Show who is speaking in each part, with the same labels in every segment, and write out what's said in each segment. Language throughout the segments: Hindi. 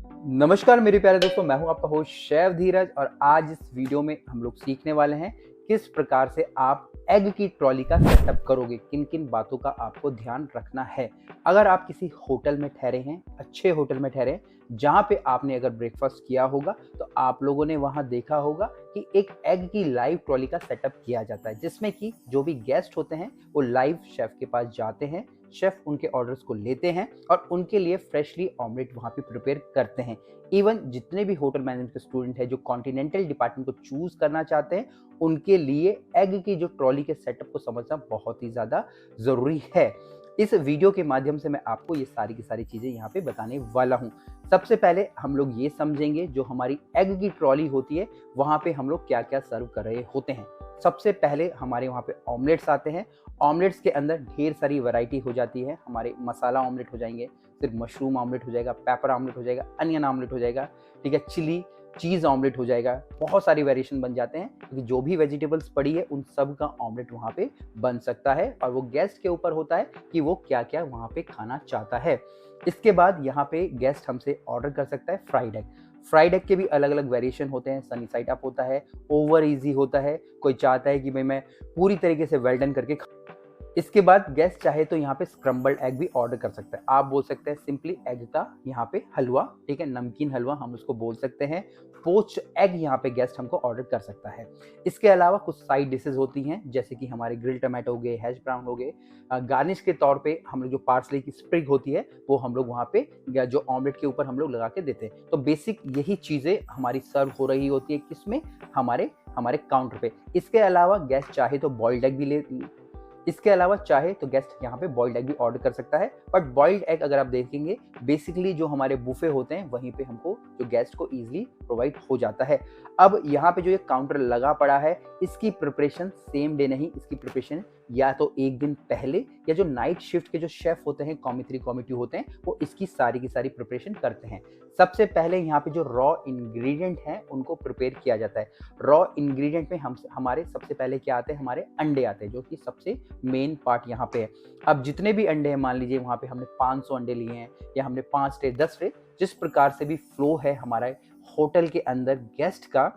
Speaker 1: नमस्कार मेरे प्यारे दोस्तों, मैं हूं आपका होस्ट शेफ धीरज और आज इस वीडियो में हम लोग सीखने वाले हैं किस प्रकार से आप एग की ट्रॉली का सेटअप करोगे, किन किन बातों का आपको ध्यान रखना है। अगर आप किसी होटल में ठहरे हैं, अच्छे होटल में ठहरे हैं, जहां पे आपने अगर ब्रेकफास्ट किया होगा तो आप लोगों ने वहां देखा होगा कि एक एग की लाइव ट्रॉली का सेटअप किया जाता है, जिसमें कि जो भी गेस्ट होते हैं वो लाइव शेफ के पास जाते हैं। शेफ उनके ऑर्डर्स को लेते हैं और उनके लिए फ्रेशली ऑमलेट वहाँ पे प्रिपेयर करते हैं। इवन जितने भी होटल मैनेजमेंट के स्टूडेंट हैं जो कॉन्टिनेंटल डिपार्टमेंट को चूज करना चाहते हैं, उनके लिए एग की जो ट्रॉली के सेटअप को समझना बहुत ही ज़्यादा ज़रूरी है। इस वीडियो के माध्यम से मैं आपको ये सारी की सारी चीज़ें यहाँ पे बताने वाला हूँ। सबसे पहले हम लोग ये समझेंगे जो हमारी एग की ट्रॉली होती है वहाँ पे हम लोग क्या क्या सर्व कर रहे होते हैं। सबसे पहले हमारे वहाँ पे ऑमलेट्स आते हैं। ऑमलेट्स के अंदर ढेर सारी वैरायटी हो जाती है। हमारे मसाला ऑमलेट हो जाएंगे, सिर्फ मशरूम ऑमलेट हो जाएगा, पेपर ऑमलेट हो जाएगा, अनियन ऑमलेट हो जाएगा, ठीक है, चिली चीज़ ऑमलेट हो जाएगा। बहुत सारी वेरिएशन बन जाते हैं क्योंकि जो भी वेजिटेबल्स पड़ी है उन सब का ऑमलेट वहाँ पे बन सकता है और वो गेस्ट के ऊपर होता है कि वो क्या क्या वहाँ पे खाना चाहता है। इसके बाद यहाँ पे गेस्ट हमसे ऑर्डर कर सकता है फ्राइड एग। फ्राइड एग के भी अलग अलग वेरिएशन होते हैं। सनी साइड अप होता है, ओवर इजी होता है, कोई चाहता है कि भाई मैं पूरी तरीके से वेल डन करके। इसके बाद गेस्ट चाहे तो यहाँ पे स्क्रम्बल्ड एग भी ऑर्डर कर सकता है। आप बोल सकते हैं सिंपली एग का यहाँ पे हलवा, ठीक है, नमकीन हलवा हम उसको बोल सकते हैं। पोच्ड एग यहाँ पे गेस्ट हमको ऑर्डर कर सकता है। इसके अलावा कुछ साइड डिशेज होती हैं जैसे कि हमारे ग्रिल टमाटो हो गए, हैश ब्राउन हो गए। गार्निश के तौर पे हम लोग जो पार्सले की स्प्रिग होती है वो हम लोग वहाँ पे जो ऑमलेट के ऊपर हम लोग लगा के देते हैं। तो बेसिक यही चीज़ें हमारी सर्व हो रही होती है किसमें, हमारे हमारे काउंटर पे। इसके अलावा गेस्ट चाहे तो बॉइल्ड एग भी इसके अलावा चाहे तो गेस्ट यहाँ पे बॉइल्ड एग भी ऑर्डर कर सकता है। बट बॉइल्ड एग अगर आप देखेंगे बेसिकली जो हमारे बुफे होते हैं वहीं पे हमको जो गेस्ट को इजीली प्रोवाइड हो जाता है। अब यहाँ पे जो ये काउंटर लगा पड़ा है इसकी प्रिपरेशन सेम डे नहीं, इसकी प्रिपरेशन या तो एक दिन पहले या जो नाइट शिफ्ट के जो शेफ होते हैं, कॉमी 3 कॉमी 2 होते हैं, वो इसकी सारी की सारी प्रिपरेशन करते हैं। सबसे पहले यहाँ पे जो रॉ इंग्रेडिएंट हैं उनको प्रिपेयर किया जाता है। रॉ इंग्रेडिएंट में हमारे सबसे पहले क्या आते हैं, हमारे अंडे आते हैं जो कि सबसे मेन पार्ट यहाँ पे है। अब जितने भी अंडे हैं, मान लीजिए वहाँ पे हमने 500 अंडे लिए हैं या हमने 5 ट्रे 10 ट्रे, जिस प्रकार से भी फ्लो है हमारा होटल के अंदर गेस्ट का।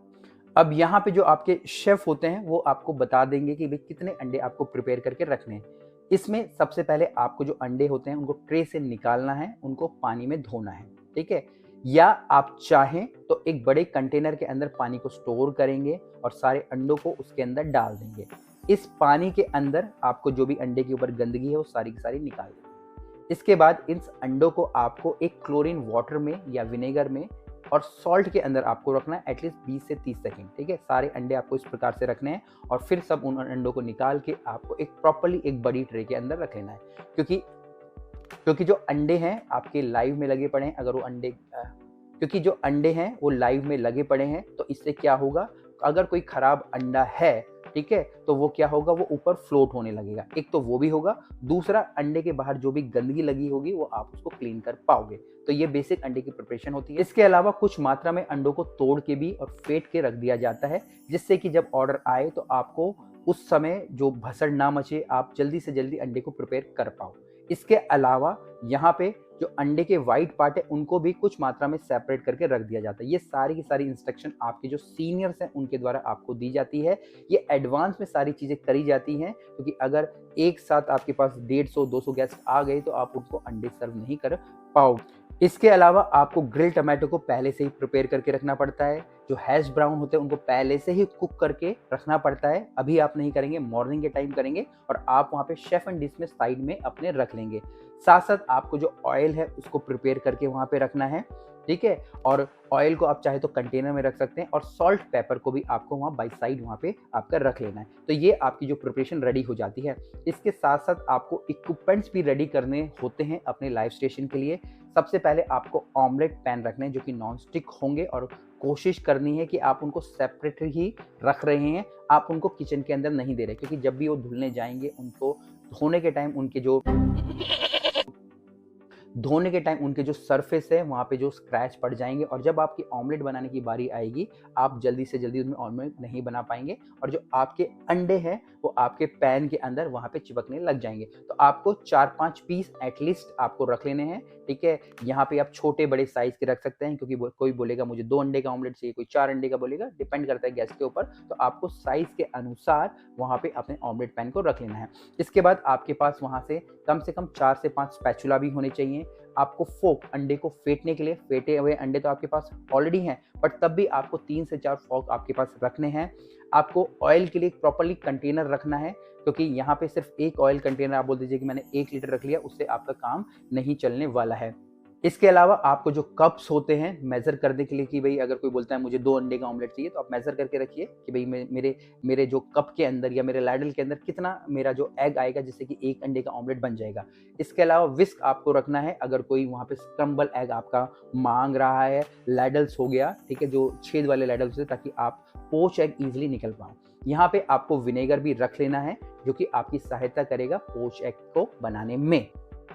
Speaker 1: अब यहाँ पे जो आपके शेफ होते हैं वो आपको बता देंगे कि भाई कितने अंडे आपको प्रिपेयर करके रखने हैं। इसमें सबसे पहले आपको जो अंडे होते हैं उनको ट्रे से निकालना है, उनको पानी में धोना है, ठीक है। या आप चाहें तो एक बड़े कंटेनर के अंदर पानी को स्टोर करेंगे और सारे अंडों को उसके अंदर डाल देंगे। इस पानी के अंदर आपको जो भी अंडे के ऊपर गंदगी है वो सारी की सारी निकाल देंगे। इसके बाद इन अंडों को आपको एक क्लोरीन वाटर में या विनेगर में और सॉल्ट के अंदर आपको रखना है एटलीस्ट 20 से 30 सेकेंड, ठीक है। सारे अंडे आपको इस प्रकार से रखने हैं और फिर सब उन अंडों को निकाल के आपको एक प्रॉपर्ली एक बड़ी ट्रे के अंदर रख लेना है। क्योंकि जो अंडे हैं आपके लाइव में लगे पड़े हैं, अगर वो अंडे क्योंकि जो अंडे हैं वो लाइव में लगे पड़े हैं तो इससे क्या होगा, अगर कोई खराब अंडा है, ठीक है, तो वो क्या होगा, वो ऊपर फ्लोट होने लगेगा। एक तो वो भी होगा, दूसरा अंडे के बाहर जो भी गंदगी लगी होगी वो आप उसको क्लीन कर पाओगे। तो ये बेसिक अंडे की प्रिपरेशन होती है। इसके अलावा कुछ मात्रा में अंडों को तोड़ के भी और फेंट के रख दिया जाता है, जिससे कि जब ऑर्डर आए तो आपको उस समय जो भसड़ ना मचे, आप जल्दी से जल्दी अंडे को प्रिपेयर कर पाओ। इसके अलावा यहाँ पे जो अंडे के वाइट पार्ट है उनको भी कुछ मात्रा में सेपरेट करके रख दिया जाता है। ये सारी की सारी इंस्ट्रक्शन आपके जो सीनियर्स हैं उनके द्वारा आपको दी जाती है। ये एडवांस में सारी चीज़ें करी जाती हैं क्योंकि अगर एक साथ आपके पास 150-200 गेस्ट आ गए तो आप उनको अंडे सर्व नहीं कर पाओगे। इसके अलावा आपको ग्रिल टमाटो को पहले से ही प्रिपेयर करके रखना पड़ता है। जो हैश ब्राउन होते हैं उनको पहले से ही कुक करके रखना पड़ता है। अभी आप नहीं करेंगे, मॉर्निंग के टाइम करेंगे और आप वहाँ पे शेफ एंड डिश में साइड में अपने रख लेंगे। साथ साथ आपको जो ऑयल है उसको प्रिपेयर करके वहाँ पे रखना है, ठीक है। और ऑयल को आप चाहे तो कंटेनर में रख सकते हैं और सॉल्ट पेपर को भी आपको वहाँ बाई साइड वहाँ पे आपका रख लेना है। तो ये आपकी जो प्रिपरेशन रेडी हो जाती है। इसके साथ साथ आपको इक्विपमेंट्स भी रेडी करने होते हैं अपने लाइव स्टेशन के लिए। सबसे पहले आपको ऑमलेट पैन रखने हैं जो कि नॉन स्टिक होंगे और कोशिश करनी है कि आप उनको सेपरेट ही रख रहे हैं, आप उनको किचन के अंदर नहीं दे रहे, क्योंकि जब भी वो धुलने जाएंगे उनको धोने के टाइम उनके जो धोने के टाइम उनके जो सरफेस है वहाँ पे जो स्क्रैच पड़ जाएंगे और जब आपकी ऑमलेट बनाने की बारी आएगी आप जल्दी से जल्दी उसमें ऑमलेट नहीं बना पाएंगे और जो आपके अंडे हैं वो आपके पैन के अंदर वहाँ पे चिपकने लग जाएंगे। तो आपको 4-5 पीस एटलीस्ट आपको रख लेने हैं, ठीक है। यहाँ पे आप छोटे बड़े साइज के रख सकते हैं क्योंकि कोई बोलेगा मुझे 2 अंडे का ऑमलेट चाहिए, कोई 4 अंडे का बोलेगा, डिपेंड करता है गैस के ऊपर। तो आपको साइज के अनुसार वहाँ पे अपने ऑमलेट पैन को रख लेना है। इसके बाद आपके पास वहाँ से कम 4 से 5 स्पैचुला भी होने चाहिए। आपको फोक अंडे को फेंटने के लिए, फेंटे हुए अंडे तो आपके पास ऑलरेडी हैं बट तब भी आपको 3 से 4 फोक आपके पास रखने हैं। आपको ऑयल के लिए प्रॉपर्ली कंटेनर रखना है क्योंकि यहाँ पे सिर्फ एक ऑयल कंटेनर आप बोल दीजिए कि मैंने 1 लीटर रख लिया, उससे आपका काम नहीं चलने वाला है। इसके अलावा आपको जो कप्स होते हैं मेजर करने के लिए कि भाई अगर कोई बोलता है मुझे 2 अंडे का ऑमलेट चाहिए तो आप मेजर करके रखिए कि भाई मेरे जो कप के अंदर या मेरे लैडल के अंदर कितना मेरा जो एग आएगा जिससे कि 1 अंडे का ऑमलेट बन जाएगा। इसके अलावा विस्क आपको रखना है अगर कोई वहाँ पे स्क्रम्बल एग आपका मांग रहा है। लैडल्स हो गया, ठीक है, जो छेद वाले लैडल्स है ताकि आप पोच एग इजिली निकल पाओ। यहाँ पे आपको विनेगर भी रख लेना है जो कि आपकी सहायता करेगा पोच एग को बनाने में।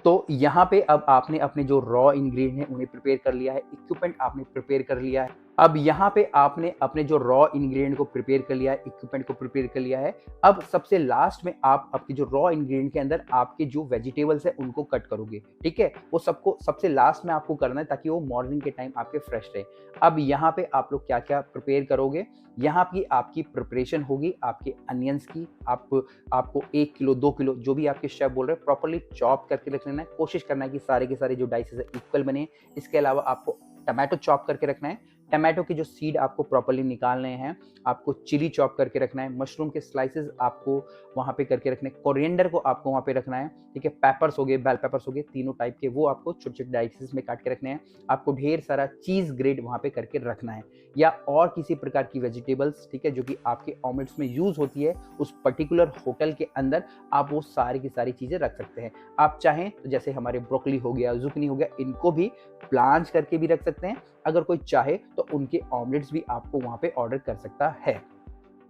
Speaker 1: तो यहाँ पे अब आपने अपने जो रॉ इंग्रेडिएंट हैं उन्हें प्रिपेयर कर लिया है, इक्विपमेंट आपने प्रिपेयर कर लिया है। अब यहाँ पे आपने अपने जो रॉ इंग्रेडिएंट को प्रिपेयर कर लिया है, इक्विपमेंट को प्रिपेयर कर लिया है। अब सबसे लास्ट में आप आपकी जो रॉ इंग्रेडिएंट के अंदर आपके जो वेजिटेबल्स है उनको कट करोगे, ठीक है। वो सबको सबसे लास्ट में आपको करना है ताकि वो मॉर्निंग के टाइम आपके फ्रेश रहे। अब यहाँ पे आप लोग क्या क्या प्रिपेयर करोगे, यहाँ की आपकी प्रिपरेशन होगी आपके अनियंस की। आपको 1 किलो 2 किलो जो भी आपके शेफ बोल रहे हैं प्रॉपर्ली चॉप करके रख लेना है। कोशिश करना है कि सारे के सारे जो डाइसेस है इक्वल बने। इसके अलावा आपको टमाटो चॉप करके रखना है। टमाटो के जो सीड आपको प्रॉपर्ली निकालने हैं। आपको चिली चॉप करके रखना है। मशरूम के स्लाइसेस आपको वहाँ पे करके रखने हैं। कोरिएंडर को आपको वहाँ पे रखना है, ठीक है। पेपर्स हो गए, बेल पेपर्स हो गए, तीनों टाइप के, वो आपको छोटे छोटे डाइसेस में काट के रखने हैं। आपको ढेर सारा चीज़ ग्रेड वहाँ पे करके रखना है या और किसी प्रकार की वेजिटेबल्स, ठीक है, जो कि आपके ऑमलेट्स में यूज़ होती है उस पर्टिकुलर होटल के अंदर आप वो सारी की सारी चीज़ें रख सकते हैं। आप चाहें तो जैसे हमारे ब्रोकली हो गया, जुकनी हो गया, इनको भी ब्लांच करके भी रख सकते हैं। अगर कोई चाहे तो उनके ऑमलेट्स भी आपको वहाँ पे ऑर्डर कर सकता है।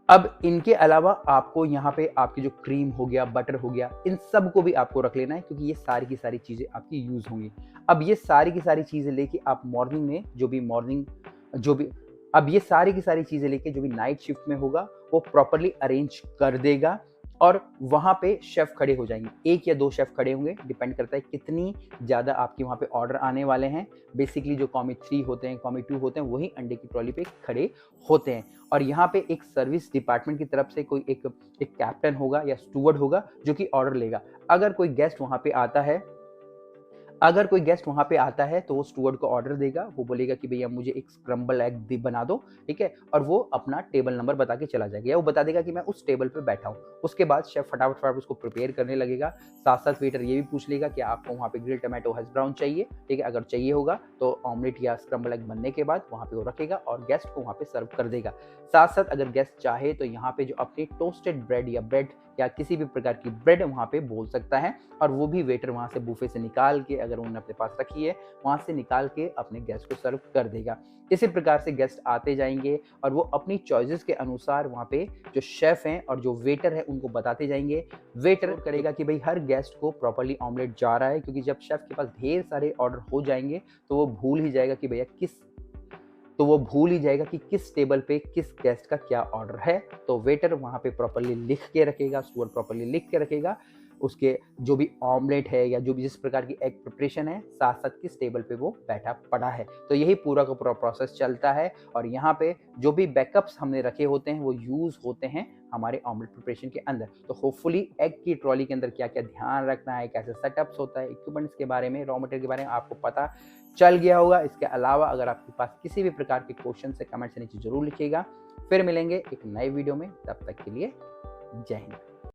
Speaker 1: अब इनके अलावा आपको यहाँ पे आपकी जो क्रीम हो गया, बटर हो गया, इन सब को भी आपको रख लेना है क्योंकि ये सारी की सारी चीज़ें आपकी यूज़ होंगी। अब ये सारी की सारी चीज़ें लेके आप मॉर्निंग में अब ये सारी की सारी चीज़ें लेके जो भी नाइट शिफ्ट में होगा वो प्रॉपर्ली अरेंज कर देगा और वहाँ पे शेफ़ खड़े हो जाएंगे। 1 या 2 शेफ़ खड़े होंगे, डिपेंड करता है कितनी ज़्यादा आपके वहाँ पे ऑर्डर आने वाले हैं। बेसिकली जो कॉमी 3 होते हैं, कॉमी 2 होते हैं, वही अंडे की ट्रॉली पे खड़े होते हैं। और यहाँ पे एक सर्विस डिपार्टमेंट की तरफ से कोई एक कैप्टन होगा या स्टूवर्ड होगा जो कि ऑर्डर लेगा। अगर कोई गेस्ट वहाँ पे आता है तो वो स्टूवर्ड को ऑर्डर देगा। वो बोलेगा कि भैया मुझे एक स्क्रम्बल एग भी बना दो, ठीक है, और वो अपना टेबल नंबर बता के चला जाएगा या वो बता देगा कि मैं उस टेबल पे बैठा हूँ। उसके बाद शेफ फटाफट उसको प्रिपेयर करने लगेगा। साथ साथ वेटर ये भी पूछ लेगा कि आपको वहाँ पे ग्रिल टमाटो हैश ब्राउन चाहिए, ठीक है। अगर चाहिए होगा तो ऑमलेट या स्क्रम्बल एग बनने के बाद वहाँ पे वो रखेगा और गेस्ट को वहाँ पे सर्व कर देगा। साथ साथ अगर गेस्ट चाहे तो यहाँ पे जो अपनी टोस्टेड ब्रेड या किसी भी प्रकार की ब्रेड वहाँ पे बोल सकता है और वो भी वेटर वहाँ से बूफे से निकाल के, अगर उन्होंने अपने पास रखी है, वहाँ से निकाल के अपने गेस्ट को सर्व कर देगा। इसी प्रकार से गेस्ट आते जाएंगे और वो अपनी चॉइसेस के अनुसार वहाँ पे जो शेफ हैं और जो वेटर है उनको बताते जाएंगे। वेटर करेगा कि भाई हर गेस्ट को प्रॉपर्ली ऑमलेट जा रहा है, क्योंकि जब शेफ के पास ढेर सारे ऑर्डर हो जाएंगे तो वो भूल ही जाएगा कि किस टेबल पे किस गेस्ट का क्या ऑर्डर है। तो वेटर वहाँ पे प्रॉपर्ली लिख के रखेगा, स्टूवर्ड प्रॉपर्ली लिख के रखेगा उसके जो भी ऑमलेट है या जो भी जिस प्रकार की एग प्रिपरेशन है, साथ साथ किस टेबल पे वो बैठा पड़ा है। तो यही पूरा का पूरा प्रोसेस चलता है और यहाँ पे जो भी बैकअप्स हमने रखे होते हैं वो यूज़ होते हैं हमारे ऑमलेट प्रिपरेशन के अंदर। तो होपफुली एग की ट्रॉली के अंदर क्या क्या ध्यान रखना है, कैसे सेटअप्स होता है, इक्विपमेंट्स के बारे में, रॉ मटेरियल के बारे में आपको पता चल गया होगा। इसके अलावा अगर आपके पास किसी भी प्रकार के क्वेश्चन है कमेंट से नीचे जरूर लिखिएगा। फिर मिलेंगे एक नए वीडियो में, तब तक के लिए जय हिंद।